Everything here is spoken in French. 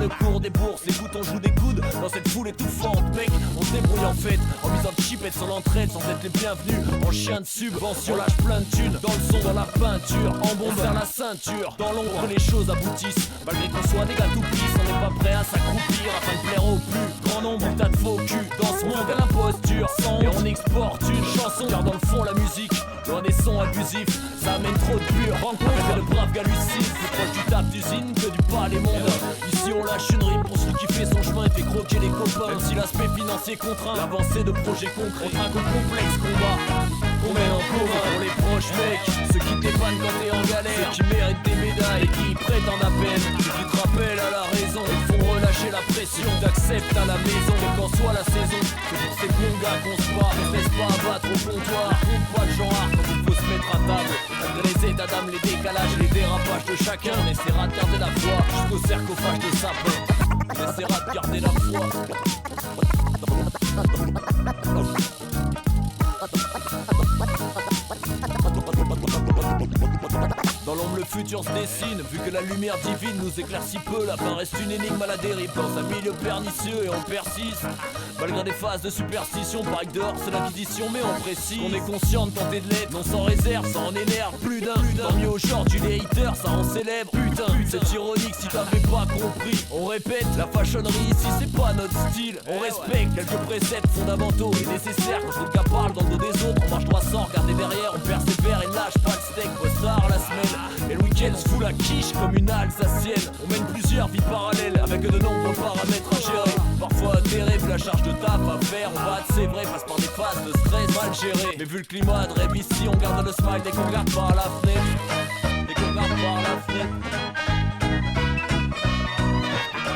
le cours des bourses, les boutons jouent des coudes dans cette foule étouffante. Mec, on se débrouille en fait, en misant de chipette sur l'entraide sans être les bienvenus. En chien de subvention, lâche plein de thunes. Dans le son, dans la peinture, en bombe vers la ceinture. Dans l'ombre, les choses aboutissent. Malgré qu'on soit des gars tout pisses, on n'est pas prêt à s'accroupir afin de plaire au plus grand nombre. Tas de faux culs dans ce monde à l'imposture. Sans et on exporte une chanson, car dans le fond, la musique, loin des sons abusifs, ça amène trop de pur. Rencontre le brave gars lucide, plus proche du taf d'usine que du palais monde. Ici on lâche une rime pour celui qui fait son chemin et fait croquer les copains. Même si l'aspect financier contraint l'avancée de projets concrets. Un coup complexe combat qu'on mène en commun pour les proches mecs, ceux qui t'épannent quand t'es en galère, ceux qui méritent des médailles et qui prétendent à peine, ceux qui te rappellent à la raison et font relâcher la pression. T'acceptes à la maison et qu'en soit la saison, c'est pour ces bons gars qu'on se bat. On se laisse pas abattre au comptoir, compte pas le genre quand il faut se mettre à table. Malgré les états d'âme, les décalages, les dérapages de chacun, on essaiera de garder la foi jusqu'au sarcophage de sapin. On essaiera de garder la foi. Dans l'ombre le futur se dessine, vu que la lumière divine nous éclaircit peu. La fin reste une énigme à la dérive dans un milieu pernicieux et on persiste. Malgré des phases de superstition, pareil que dehors c'est l'inquisition, mais on précise qu'on est conscient de tenter de l'être, non sans réserve, ça en énerve plus d'un. Tant mieux aujourd'hui les haters, ça en célèbre. Putain, c'est ironique si t'avais pas compris. On répète, la fashionnerie ici c'est pas notre style. On respecte quelques préceptes fondamentaux et nécessaires. Quand le gars parle dans le dos des autres, on marche droit sans regarder derrière. On persévère et lâche pas le steak, bosse tard la semaine. Et le week-end se fout la quiche comme une alsacienne. On mène plusieurs vies parallèles avec de nombreux paramètres à gérer. Parfois terrible, la charge de taf à faire. On va, c'est vrai, passe par des phases de stress mal gérées. Mais vu le climat de rêve ici, on garde le smile dès qu'on regarde par la fenêtre. Dès qu'on regarde par la fenêtre.